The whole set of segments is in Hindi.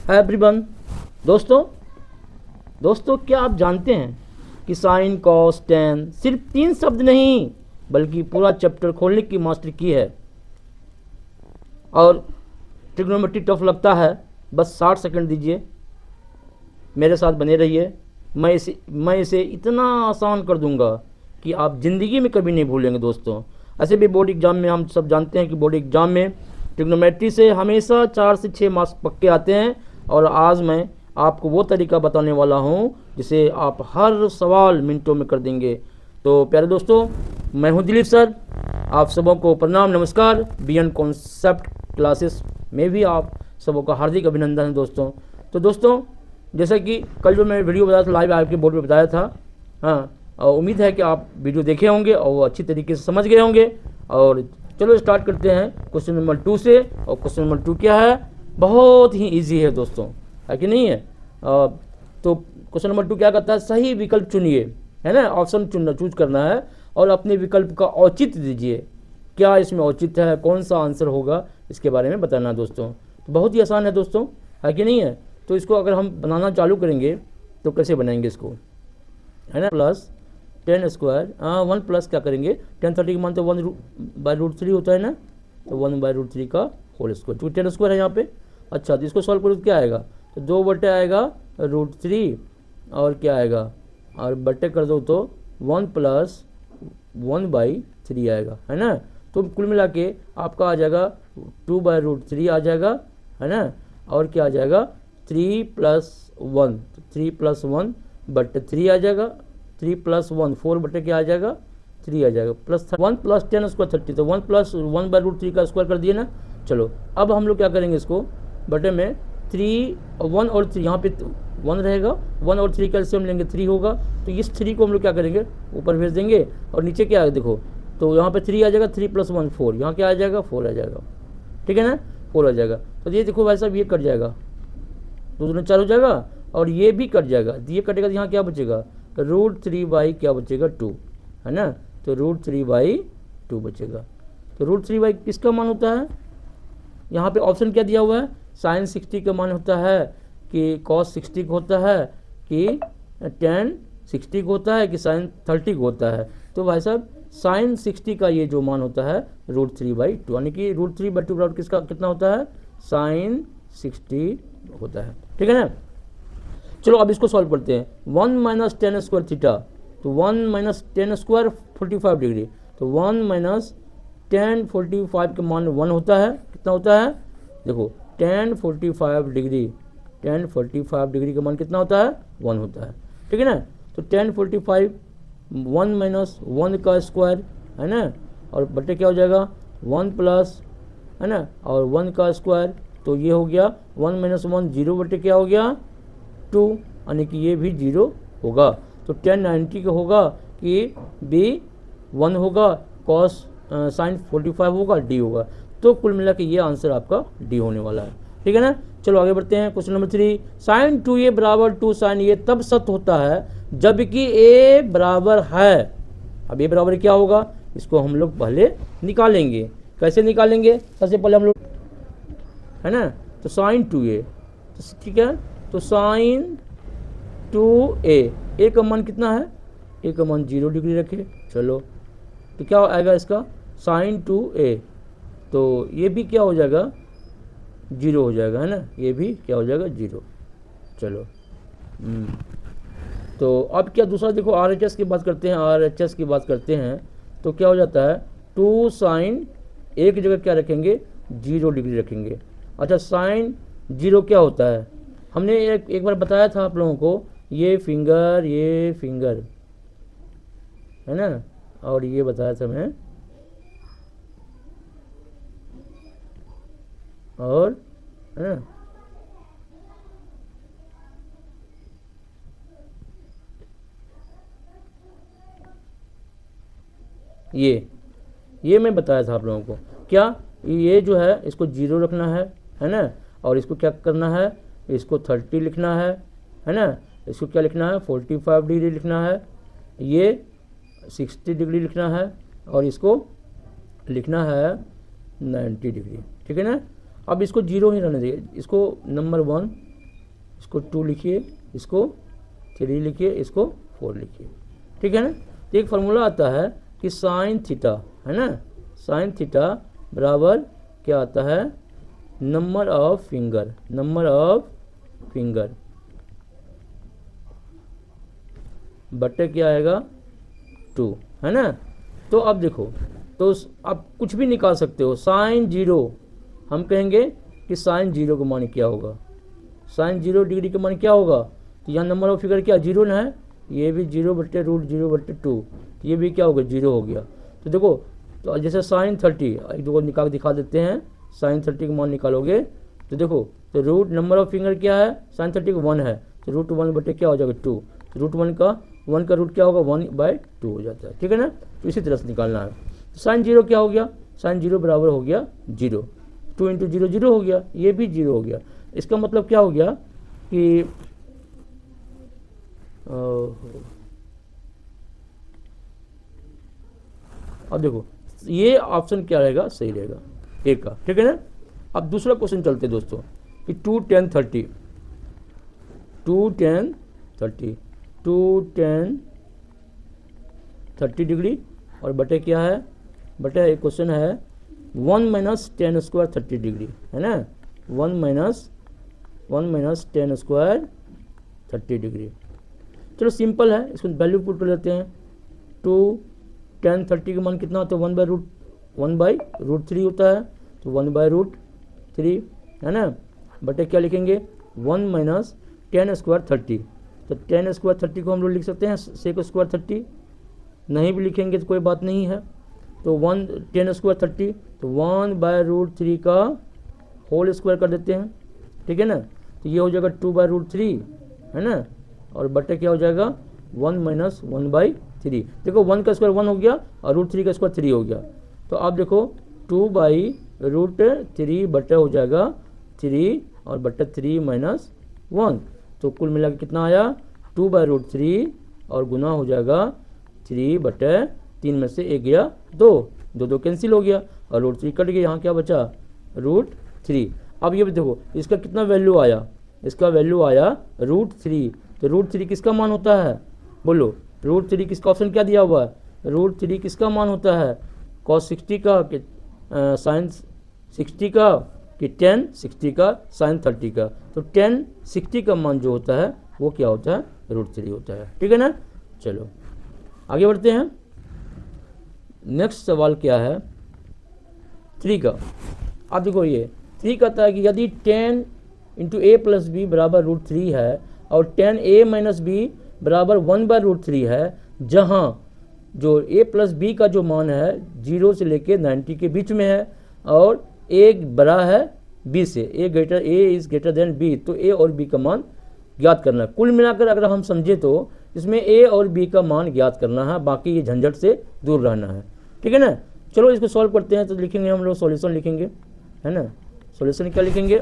Hi everyone. दोस्तों क्या आप जानते हैं कि साइन कॉस टेन सिर्फ 3 शब्द नहीं बल्कि पूरा चैप्टर खोलने की मास्टर की है। और ट्रिग्नोमेट्री टफ लगता है, बस 60 सेकंड दीजिए, मेरे साथ बने रहिए। मैं इसे इतना आसान कर दूंगा कि आप ज़िंदगी में कभी नहीं भूलेंगे। दोस्तों ऐसे भी बोर्ड एग्ज़ाम में हम सब जानते हैं कि बोर्ड एग्ज़ाम में ट्रिग्नोमेट्री से हमेशा 4 से 6 मार्क्स पक्के आते हैं। और आज मैं आपको वो तरीका बताने वाला हूँ जिसे आप हर सवाल मिनटों में कर देंगे। तो प्यारे दोस्तों, मैं हूँ दिलीप सर, आप सबों को प्रणाम नमस्कार। बियॉन्ड कॉन्सेप्ट क्लासेस में भी आप सबों का हार्दिक अभिनंदन है दोस्तों। तो दोस्तों जैसा कि कल जो मैं वीडियो बताया था, लाइव आपके बोर्ड पे बताया था, हाँ, और उम्मीद है कि आप वीडियो देखे होंगे और वो अच्छी तरीके से समझ गए होंगे। और चलो स्टार्ट करते हैं क्वेश्चन नंबर 2 से। और क्वेश्चन नंबर 2 क्या है? बहुत ही ईजी है दोस्तों, है कि नहीं है? तो क्वेश्चन नंबर 2 क्या कहता है? सही विकल्प चुनिए, है ना, ऑप्शन चुनना, चूज करना है और अपने विकल्प का औचित्य दीजिए। क्या इसमें औचित्य है, कौन सा आंसर होगा, इसके बारे में बताना है दोस्तों। तो बहुत ही आसान है दोस्तों, है कि नहीं है? तो इसको अगर हम बनाना चालू करेंगे तो कैसे बनाएंगे इसको, है ना? प्लस 10 स्क्वायर, 1 प्लस क्या करेंगे, 10/30 के मान तो 1/√3 होता है ना, तो 1/√3 का होल स्क्वायर, क्योंकि 10 स्क्वायर है यहाँ पे। अच्छा, तो इसको सॉल्व करो तो क्या आएगा? तो 2 बटे आएगा √3 और क्या आएगा, और बटे कर दो तो 1 + 1/3 आएगा, है ना। तो कुल मिला के आपका आ जाएगा 2/√3 आ जाएगा, है ना। और क्या आ जाएगा 3 + 1, 3 + 1 बटे 3 आ जाएगा। 3 + 1 4 बटे क्या आ जाएगा 3 आ जाएगा, प्लस 1 + 10 स्क्वायर 30, तो 1 + 1/√3 का स्क्वायर कर दिए ना। चलो अब हम लोग क्या करेंगे, इसको बटे में 3 1 और 3, यहाँ पे 1 रहेगा, 1 और 3 का एलसीएम लेंगे 3 होगा। तो इस 3 को हम लोग क्या करेंगे, ऊपर भेज देंगे और नीचे क्या है देखो, तो यहाँ पे 3 आ जाएगा, 3 + 1 4, यहाँ क्या आ जाएगा 4 आ जाएगा, ठीक है ना, 4 आ जाएगा। तो ये देखो भाई साहब, ये कट जाएगा, 2 दूनी 4 हो जाएगा और ये भी कट जाएगा, ये कटेगा तो यहाँ क्या बचेगा, √3 क्या बचेगा 2, है ना। तो √3/2 बचेगा। तो √3 किसका मान होता है? यहाँ पे ऑप्शन क्या दिया हुआ है, साइन 60 का मान होता है कि कॉस 60 का होता है कि टेन 60 का होता है कि साइन 30 का होता है। तो भाई साहब साइन 60 का ये जो मान होता है √3/2, यानी कि √3/2 बराबर किसका कितना होता है, साइन 60 होता है, ठीक है ना। चलो अब इसको सॉल्व करते हैं। 1 - 10 स्क्वायर थीटा, तो 1 - 10 स्क्वायर 45 डिग्री, तो 1 - 10 45 का मान 1 होता है, कितना होता है देखो 10 45 डिग्री, 10 45 डिग्री का मान कितना होता है 1 होता है, ठीक है ना। तो 10 45 1 - 1 का स्क्वायर, है ना, और बटे क्या हो जाएगा 1 प्लस, है ना, और 1 का स्क्वायर, तो ये हो गया 1 - 1 0 बटे क्या हो गया 2, यानी कि ये भी 0 होगा। तो 10 90 का होगा कि बी 1 होगा, कॉस साइन 45 होगा, डी होगा। तो कुल मिला के ये आंसर आपका डी होने वाला है, ठीक है ना। चलो आगे बढ़ते हैं। क्वेश्चन नंबर 3, साइन 2a बराबर 2 साइन ए तब सत्य होता है जबकि a बराबर है। अब a बराबर क्या होगा, इसको हम लोग पहले निकालेंगे। कैसे निकालेंगे, सबसे पहले हम लोग, है ना, तो साइन 2a, ठीक है, तो साइन 2a का मान कितना है, a का मान 0 डिग्री रखे। चलो तो क्या आएगा इसका साइन 2a, तो ये भी क्या हो जाएगा 0 हो जाएगा, है ना, ये भी क्या हो जाएगा 0। चलो तो अब क्या दूसरा देखो, RHS की बात करते हैं, RHS की बात करते हैं तो क्या हो जाता है 2 साइन a की जगह क्या रखेंगे 0 डिग्री रखेंगे। अच्छा, साइन 0 क्या होता है, हमने एक बार बताया था आप लोगों को, ये फिंगर है ना, और ये बताया था मैं, और है ना ये मैं बताया था आप लोगों को। क्या ये जो है इसको 0 रखना है ना, और इसको क्या करना है, इसको 30 लिखना है ना, इसको क्या लिखना है 45 डिग्री लिखना है, ये 60 डिग्री लिखना है, और इसको लिखना है 90 डिग्री, ठीक है ना। अब इसको 0 ही रहने देंगे, इसको नंबर 1 इसको 2 लिखिए, इसको 3 लिखिए, इसको 4 लिखिए, ठीक है ना। तो एक फार्मूला आता है कि साइन थीटा, है ना, साइन थीटा बराबर क्या आता है, number of finger, number of finger बटे क्या आएगा 2, है ना। तो अब देखो, तो आप कुछ भी निकाल सकते हो। साइन 0 हम कहेंगे कि साइन 0 का मान क्या होगा, साइन 0 डिग्री का मान क्या होगा। तो यहाँ नंबर ऑफ फिगर क्या 0 ना है, ये भी 0/√0/2, ये भी क्या हो गया 0 हो गया। तो देखो, तो जैसे साइन 30 एक दो निकाल दिखा देते हैं, साइन 30 का मान निकालोगे तो देखो, तो रूट नंबर ऑफ फिंगर क्या है, साइन 30 का 1 है, तो √1 बटे क्या हो जाएगा 2, तो √1 का रूट क्या होगा 1/2 हो जाता है, ठीक है ना। तो इसी तरह से निकालना है। तो साइन 0 क्या हो गया, साइन 0 बराबर हो गया 0, 2 × 0 0 हो गया, ये भी 0 हो गया। इसका मतलब क्या हो गया कि अब देखो ये ऑप्शन क्या रहेगा, सही रहेगा ए का, ठीक है ना। अब दूसरा क्वेश्चन चलते दोस्तों कि 2 10 30 डिग्री और बटे क्या है, बटे एक क्वेश्चन है 1 - 10² 30 डिग्री, है ना, 1 - 10² 30 डिग्री। चलो सिंपल है, इसको वैल्यू पुट कर लेते हैं। 2 10 30 का मान कितना होता है 1/√3 होता है, तो 1/√3 है ना, बटे क्या लिखेंगे 1 - 10² 30, तो 10² 30 को हम लोग लिख सकते हैं sec² 30, नहीं भी लिखेंगे तो कोई बात नहीं है। तो 10² 30, तो 1/√3 का होल स्क्वायर कर देते हैं, ठीक है ना। तो ये हो जाएगा 2/√3, है ना, और बटे क्या हो जाएगा 1 - 1/3। देखो 1 का स्क्वायर 1 हो गया और √3 का स्क्वायर 3 हो गया। तो आप देखो 2/√3 बटे हो जाएगा 3 और बटे 3 - 1, तो कुल मिला के कितना आया 2/√3 और गुना हो जाएगा 3/3 में से 1 गया 2, 2 कैंसिल हो गया और √3 कट गया, यहाँ क्या बचा √3। अब ये भी देखो इसका कितना वैल्यू आया, इसका वैल्यू आया √3, तो √3 किसका मान होता है, बोलो √3 किसका, ऑप्शन क्या दिया हुआ है, √3 किसका मान होता है, cos 60 का कि साइन 60 का कि tan 60 का साइन 30 का। तो tan 60 का मान जो होता है वो क्या होता है √3 होता है, ठीक है ना। चलो आगे बढ़ते हैं। नेक्स्ट सवाल क्या है 3 का। अब देखो ये 3 कहता है कि यदि 10 × a + b बराबर √3 है और 10a - b बराबर 1/√3 है, जहाँ जो a + b का जो मान है 0 से लेके 90 के बीच में है और a बड़ा है b से, a is greater than b, तो a और b का मान ज्ञात करना है। कुल मिलाकर अगर हम समझे तो इसमें a और b का मान ज्ञात करना है, बाकी ये झंझट से दूर रहना है, ठीक है ना। चलो इसको सॉल्व करते हैं। तो लिखेंगे हम लोग सॉल्यूशन लिखेंगे, है ना। सॉल्यूशन क्या लिखेंगे,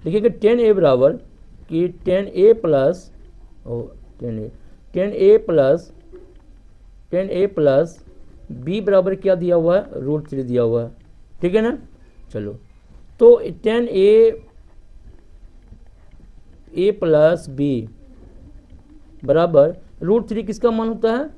लिखेंगे 10a बराबर कि 10a प्लस b बराबर क्या दिया हुआ है √3 दिया हुआ है, ठीक है ना। चलो तो 10a प्लस b बराबर √3 किसका मान होता है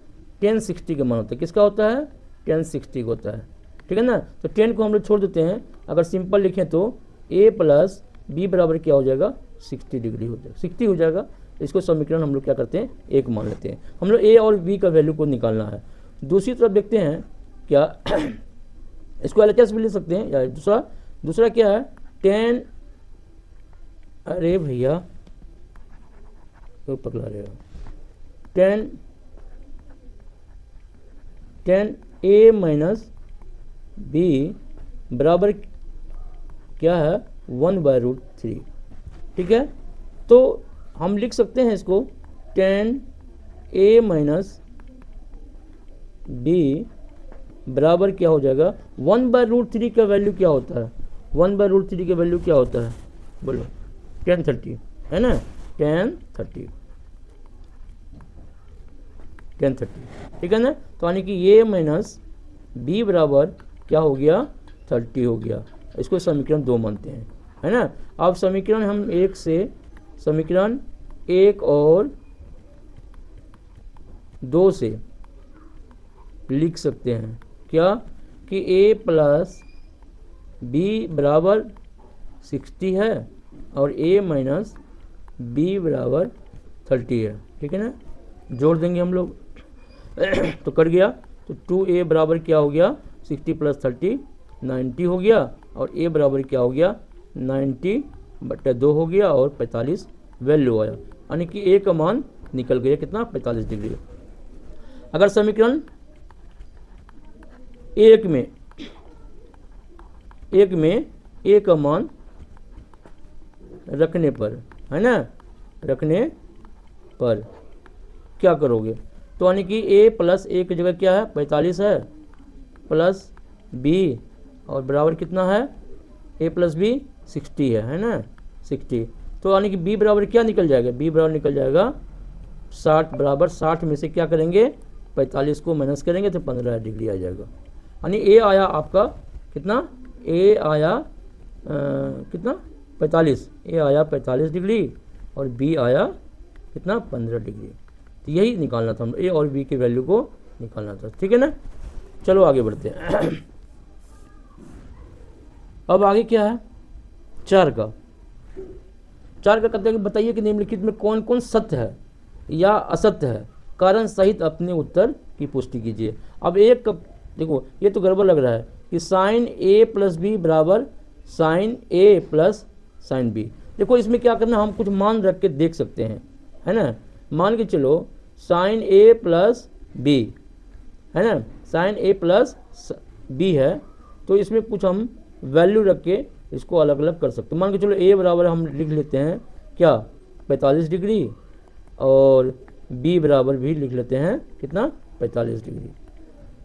10 60 का मान होता है, किसका होता है 10 60 का होता है, ठीक है ना। तो 10 को हम लोग छोड़ देते हैं, अगर सिंपल लिखें तो a प्लस b बराबर क्या हो जाएगा 60 डिग्री हो जाएगा, 60 हो जाएगा। इसको समीकरण हम लोग क्या करते हैं 1 मान लेते हैं। हम लोग a और b का वैल्यू को निकालना है। दूसरी तरफ देखते हैं क्या इसको LHS भी ले सकते हैं, या दूसरा क्या है 10, अरे भैया क्यों पकड़ा रहे हो, 10a - b बराबर क्या है 1/√3, ठीक है। तो हम लिख सकते हैं इसको 10a - b बराबर क्या हो जाएगा 1/√3 का वैल्यू क्या होता है, 1/√3 का वैल्यू क्या होता है बोलो 1030, है ना, 1030, ठीक है ना। तो यानी कि a माइनस b बराबर क्या हो गया 30 हो गया। इसको समीकरण 2 मानते हैं, है ना। अब समीकरण हम 1 से समीकरण 1 और 2 से लिख सकते हैं क्या कि a प्लस बी बराबर 60 है और a माइनस बी बराबर 30 है। ठीक है ना, जोड़ देंगे हम लोग तो कट गया। तो 2a बराबर क्या हो गया 60 प्लस 30 90 हो गया और a बराबर क्या हो गया 90/2 हो गया और 45 वैल्यू आया, यानी कि a का मान निकल गया कितना 45 डिग्री। अगर समीकरण एक में a का मान रखने पर, है ना, रखने पर क्या करोगे, तो यानी कि a प्लस a की जगह क्या है 45 है प्लस b और बराबर कितना है a प्लस b 60 है ना 60। तो यानी कि b बराबर क्या निकल जाएगा, b बराबर निकल जाएगा 60 बराबर 60 में से क्या करेंगे 45 को माइनस करेंगे तो 15 डिग्री आ जाएगा। यानी a आया आपका कितना, a आया कितना 45, a आया 45 डिग्री और b आया कितना 15 डिग्री। तो यही निकालना था, हम a और b की वैल्यू को निकालना था। ठीक है ना, चलो आगे बढ़ते हैं। अब आगे क्या है 4 का कहते हैं बताइए कि निम्नलिखित में कौन कौन सत्य है या असत्य है, कारण सहित अपने उत्तर की पुष्टि कीजिए। अब एक देखो ये तो गड़बड़ लग रहा है कि साइन a प्लस बी बराबर sine a plus sine B. देखो इसमें क्या करना, हम कुछ मान रख के देख सकते हैं, है ना। मान के चलो साइन a प्लस बी, है ना, साइन a प्लस बी है, तो इसमें कुछ हम वैल्यू रख के इसको अलग अलग कर सकते हैं। मान के चलो a बराबर हम लिख लेते हैं क्या 45 डिग्री और b बराबर भी लिख लेते हैं कितना 45 डिग्री,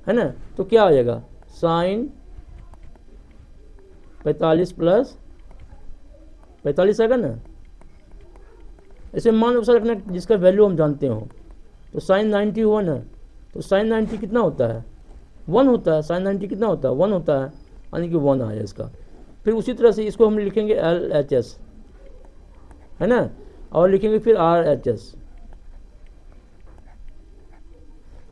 है ना। तो क्या आ जाएगा साइन 45 प्लस 45 आएगा ना। ऐसे मान ऐसा रखना जिसका वैल्यू हम जानते हो, तो साइन 90 हुआ ना, तो साइन 90 कितना होता है 1 होता है, साइन 90 कितना होता है 1 होता है, यानी कि 1 आया इसका। फिर उसी तरह से इसको हम लिखेंगे LHS, है ना, और लिखेंगे फिर RHS।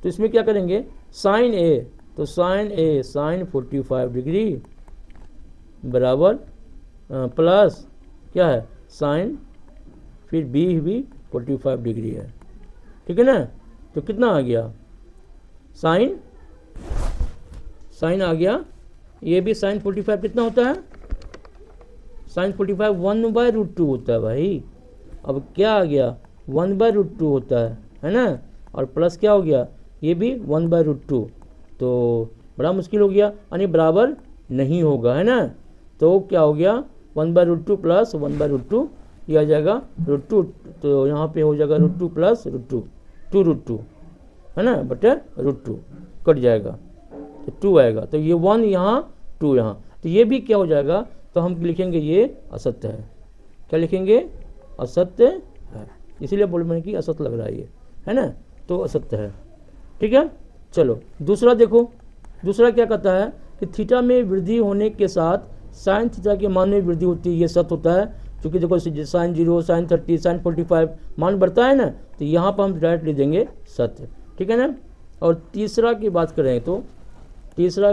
तो इसमें क्या करेंगे साइन A, तो साइन A साइन 45 डिग्री बराबर प्लस क्या है साइन फिर B भी 45 डिग्री है। ठीक है ना, तो कितना आ गया साइन आ गया, ये भी साइन 45 कितना होता है साइन 45 1/√2 होता है भाई। अब क्या आ गया 1/√2 होता है ना, और प्लस क्या हो गया ये भी 1/√2, तो बड़ा मुश्किल हो गया, यानी बराबर नहीं होगा, है ना। तो क्या हो गया 1/√2 प्लस 1/√2 ये आ जाएगा √2, तो यहाँ पे हो जाएगा √2 प्लस √2 2√2, है ना, बटे √2 कट जाएगा तो 2 आएगा, तो ये 1 यहाँ 2 यहाँ, तो ये भी क्या हो जाएगा, तो हम लिखेंगे ये असत्य है। क्या लिखेंगे असत्य है, इसीलिए बोल मैंने कि असत्य लग रहा है ये, है ना, तो असत्य है। ठीक है, चलो दूसरा देखो, दूसरा क्या कहता है कि थीटा में वृद्धि होने के साथ साइन थीटा के मान में वृद्धि होती है, ये सत्य होता है। क्योंकि देखो साइन 0 साइन 30 साइन 45 मान बढ़ता है ना, तो यहाँ पर हम डायरेक्ट लिख देंगे सत्य। ठीक है ना। और तीसरा की बात करें तो तीसरा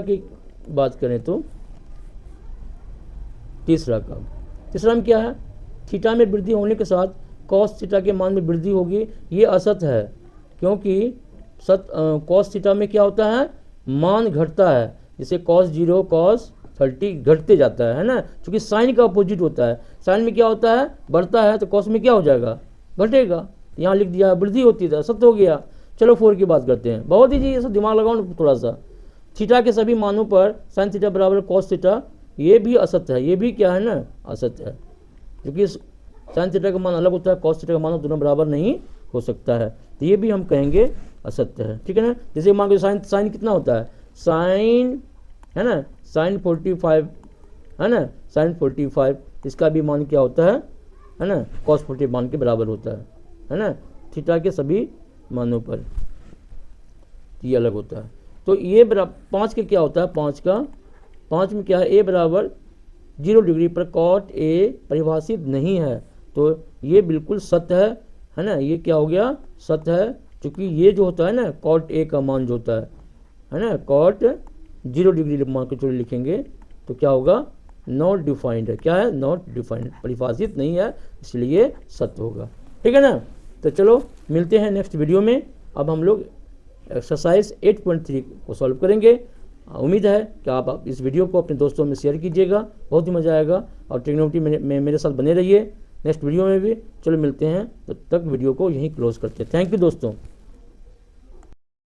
में क्या है थीटा में वृद्धि होने के साथ कॉस थीटा के मान में वृद्धि होगी, ये असत्य है। क्योंकि कॉस थीटा में क्या होता है मान घटता है, जैसे कॉस 0 कॉस 30 घटते जाता है ना, क्योंकि साइन का अपोजिट होता है। साइन में क्या होता है बढ़ता है, तो कॉस में क्या हो जाएगा घटेगा, यहाँ लिख दिया वृद्धि होती है, सत्य हो गया। चलो 4 की बात करते हैं, बहुत ही जी ये सब दिमाग लगाओ थोड़ा सा। थीटा के सभी मानों पर साइन थीटा बराबर कॉस थीटा, ये भी असत्य है, ये भी क्या है ना असत्य है, क्योंकि साइन थीटा का मान अलग होता है, कॉस थीटा का मान दोनों बराबर नहीं हो सकता है, तो ये भी हम कहेंगे असत्य है। ठीक है ना, जैसे मान लो साइन कितना होता है साइन, है ना, साइन 45, है ना, साइन 45 इसका भी मान क्या होता है ना कॉस 40 मान के बराबर होता है ना, थीटा के सभी मानों पर ये अलग होता है। तो ये 5 के क्या होता है 5 में क्या है ए बराबर 0 डिग्री पर कॉट ए परिभाषित नहीं है, तो ये बिल्कुल सत्य है ना, ये क्या हो गया, सत्य है, क्योंकि ये जो होता है ना कॉट ए का मान जो होता है ना, कॉट 0 डिग्री मान के चलो लिखेंगे तो क्या होगा, नॉट डिफाइंड है, क्या है, नॉट डिफाइंड, परिभाषित नहीं है, इसलिए सत्य होगा। ठीक है ना। तो चलो मिलते हैं नेक्स्ट वीडियो में। अब हम लोग एक्सरसाइज 8.3 को सॉल्व करेंगे। उम्मीद है कि आप इस वीडियो को अपने दोस्तों में शेयर कीजिएगा, बहुत ही मज़ा आएगा, और ट्रिग्नोमेट्री में मेरे साथ बने रहिए नेक्स्ट वीडियो में भी। चलो मिलते हैं, तब तक वीडियो को यहीं क्लोज करते हैं। थैंक यू दोस्तों।